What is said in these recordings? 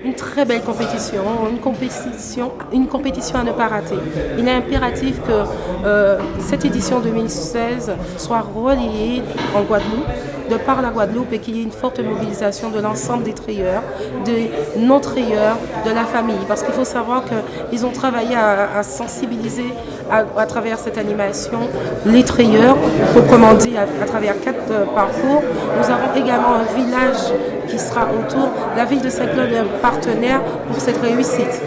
une très belle compétition, une compétition à ne pas rater. Il est impératif que cette édition 2016 soit relayée en Guadeloupe, de par la Guadeloupe, et qu'il y ait une forte mobilisation de l'ensemble des treilleurs, des non-treilleurs, de la famille. Parce qu'il faut savoir qu'ils ont travaillé à sensibiliser à travers cette animation les treilleurs, proprement dit, à travers 4 parcours. Nous avons également un village qui sera autour. La ville de Saint-Claude est un partenaire pour cette réussite.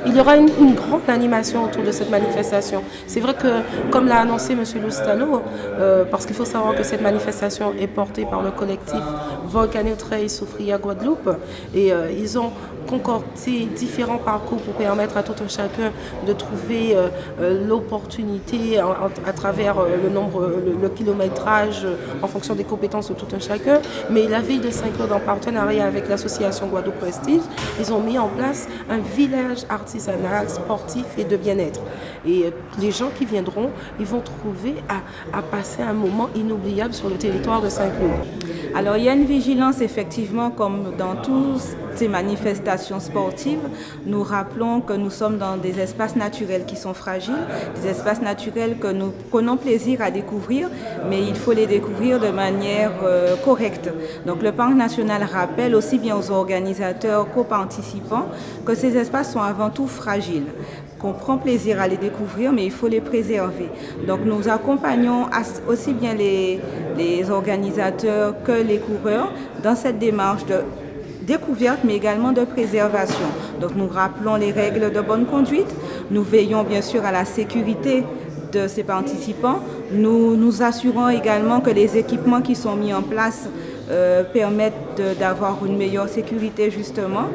Il y aura une grande animation autour de cette manifestation. C'est vrai que, comme l'a annoncé M. Loustano, parce qu'il faut savoir que cette manifestation est portée par le collectif Volcano Trail Soufrière Guadeloupe, et ils ont concocté différents parcours pour permettre à tout un chacun de trouver l'opportunité à travers le kilométrage en fonction des compétences de tout un chacun. Mais la ville de Saint-Claude, en partenariat avec l'association Guadeloupe Prestige, ils ont mis en place un village artisanal, sportif et de bien-être. Et les gens qui viendront, ils vont trouver à passer un moment inoubliable sur le territoire de Saint-Claude. Alors il y a une vigilance effectivement, comme dans toutes ces manifestations sportives. Nous rappelons que nous sommes dans des espaces naturels qui sont fragiles, des espaces naturels que nous prenons plaisir à découvrir, mais il faut les découvrir de manière correcte. Donc le Parc national rappelle aussi bien aux organisateurs qu'aux participants que ces espaces sont avant tout fragiles, qu'on prend plaisir à les découvrir, mais il faut les préserver. Donc nous accompagnons aussi bien les organisateurs que les coureurs dans cette démarche de découverte, mais également de préservation. Donc nous rappelons les règles de bonne conduite, nous veillons bien sûr à la sécurité de ces participants, nous nous assurons également que les équipements qui sont mis en place permettent d'avoir une meilleure sécurité justement.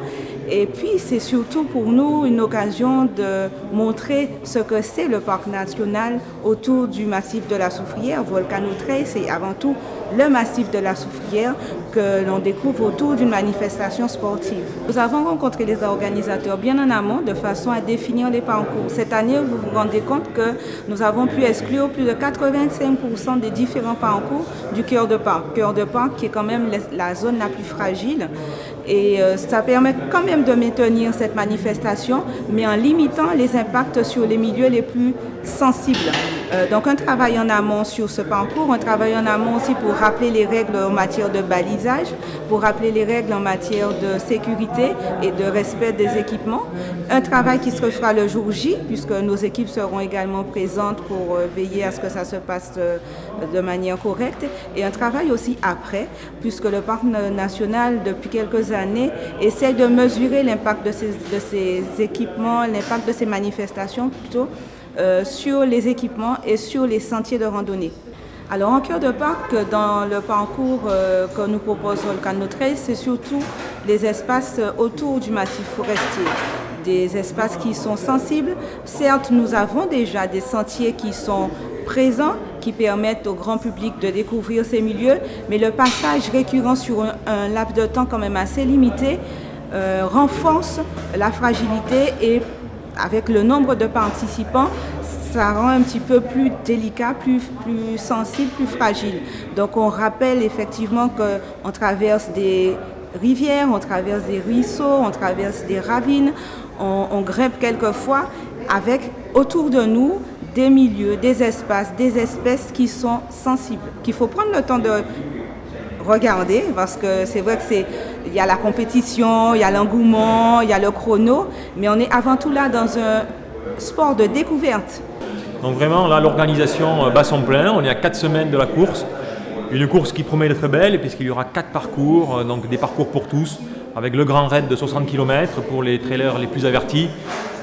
Et puis c'est surtout pour nous une occasion de montrer ce que c'est le parc national autour du massif de la Soufrière. Volcano Trail, c'est avant tout le massif de la Soufrière que l'on découvre autour d'une manifestation sportive. Nous avons rencontré les organisateurs bien en amont de façon à définir les parcours. Cette année, vous vous rendez compte que nous avons pu exclure plus de 85% des différents parcours du cœur de parc. Cœur de parc qui est quand même la zone la plus fragile. Et ça permet quand même de maintenir cette manifestation, mais en limitant les impacts sur les milieux les plus sensibles. Donc un travail en amont sur ce parcours, un travail en amont aussi pour rappeler les règles en matière de balisage, pour rappeler les règles en matière de sécurité et de respect des équipements. Un travail qui se fera le jour J, puisque nos équipes seront également présentes pour veiller à ce que ça se passe de manière correcte. Et un travail aussi après, puisque le Parc national, depuis quelques années, essaie de mesurer l'impact de ces équipements, l'impact de ces manifestations plutôt, sur les équipements et sur les sentiers de randonnée. Alors en cœur de parc, dans le parcours que nous propose Volcano Trail, c'est surtout les espaces autour du massif forestier, des espaces qui sont sensibles. Certes, nous avons déjà des sentiers qui sont présents, qui permettent au grand public de découvrir ces milieux, mais le passage récurrent sur un laps de temps quand même assez limité renforce la fragilité, et avec le nombre de participants, ça rend un petit peu plus délicat, plus sensible, plus fragile. Donc on rappelle effectivement qu'on traverse des rivières, on traverse des ruisseaux, on traverse des ravines, on grimpe quelquefois avec autour de nous des milieux, des espaces, des espèces qui sont sensibles, qu'il faut prendre le temps de regarder, parce que c'est vrai qu'il y a la compétition, il y a l'engouement, il y a le chrono, mais on est avant tout là dans un sport de découverte. Donc vraiment là l'organisation bat son plein, on est à 4 semaines de la course, une course qui promet d'être belle puisqu'il y aura 4 parcours, donc des parcours pour tous, avec le grand raid de 60 km pour les trailers les plus avertis,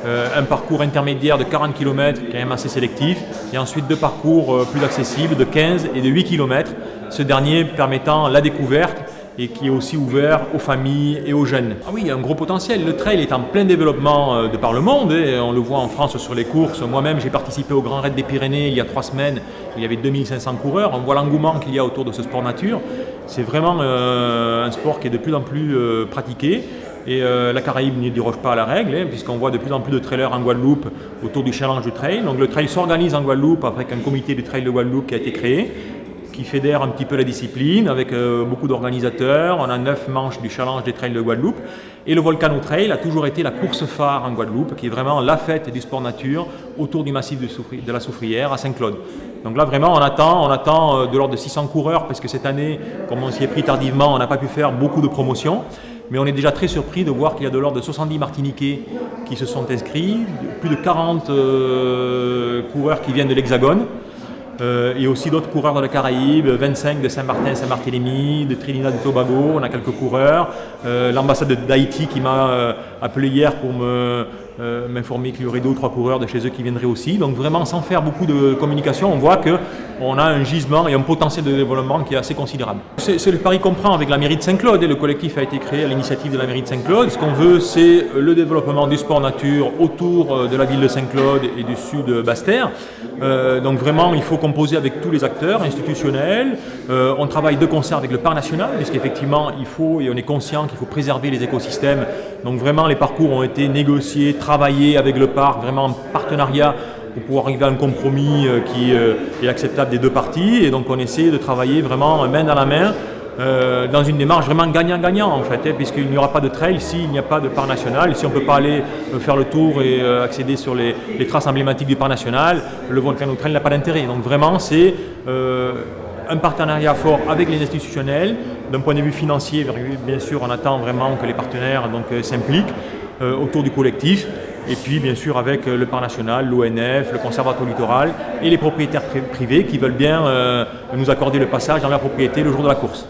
un parcours intermédiaire de 40 km quand même assez sélectif, et ensuite 2 parcours plus accessibles de 15 et de 8 km, ce dernier permettant la découverte et qui est aussi ouvert aux familles et aux jeunes. Ah oui, il y a un gros potentiel. Le trail est en plein développement de par le monde, et on le voit en France sur les courses. Moi-même, j'ai participé au Grand Raid des Pyrénées il y a 3 semaines. Il y avait 2500 coureurs. On voit l'engouement qu'il y a autour de ce sport nature. C'est vraiment un sport qui est de plus en plus pratiqué. Et la Caraïbe n'y déroge pas à la règle, puisqu'on voit de plus en plus de trailers en Guadeloupe autour du challenge du trail. Donc le trail s'organise en Guadeloupe avec un comité du trail de Guadeloupe qui a été créé. qui fédère un petit peu la discipline avec beaucoup d'organisateurs. On a 9 manches du Challenge des Trails de Guadeloupe. Et le Volcano Trail a toujours été la course phare en Guadeloupe, qui est vraiment la fête du sport nature autour du massif de la Soufrière à Saint-Claude. Donc là vraiment on attend de l'ordre de 600 coureurs, parce que cette année, comme on s'y est pris tardivement, on n'a pas pu faire beaucoup de promotions. Mais on est déjà très surpris de voir qu'il y a de l'ordre de 70 Martiniquais qui se sont inscrits, plus de 40 coureurs qui viennent de l'Hexagone, et aussi d'autres coureurs dans les Caraïbes, 25 de Saint-Martin, Saint-Barthélemy, de Trinidad et Tobago, on a quelques coureurs. L'ambassade d'Haïti qui m'a appelé hier pour m'informer qu'il y aurait 2 ou 3 coureurs de chez eux qui viendraient aussi. Donc vraiment, sans faire beaucoup de communication, on voit qu'on a un gisement et un potentiel de développement qui est assez considérable. C'est le pari qu'on prend avec la mairie de Saint-Claude, et le collectif a été créé à l'initiative de la mairie de Saint-Claude. Ce qu'on veut, c'est le développement du sport nature autour de la ville de Saint-Claude et du sud de Basse-Terre. Donc vraiment, il faut composer avec tous les acteurs institutionnels. On travaille de concert avec le parc national, puisqu'effectivement, il faut, et on est conscient qu'il faut préserver les écosystèmes. Donc vraiment, les parcours ont été négociés, travaillés avec le parc, vraiment en partenariat, pour pouvoir arriver à un compromis qui est acceptable des 2 parties. Et donc on essaie de travailler vraiment main dans la main, dans une démarche vraiment gagnant-gagnant en fait, puisqu'il n'y aura pas de trail s'il n'y a pas de parc national. Si on ne peut pas aller faire le tour et accéder sur les traces emblématiques du parc national, le Volcano Trail n'a pas d'intérêt. Donc vraiment c'est un partenariat fort avec les institutionnels. D'un point de vue financier, bien sûr, on attend vraiment que les partenaires s'impliquent autour du collectif. Et puis, bien sûr, avec le parc national, l'ONF, le Conservatoire littoral et les propriétaires privés qui veulent bien nous accorder le passage dans leur propriété le jour de la course.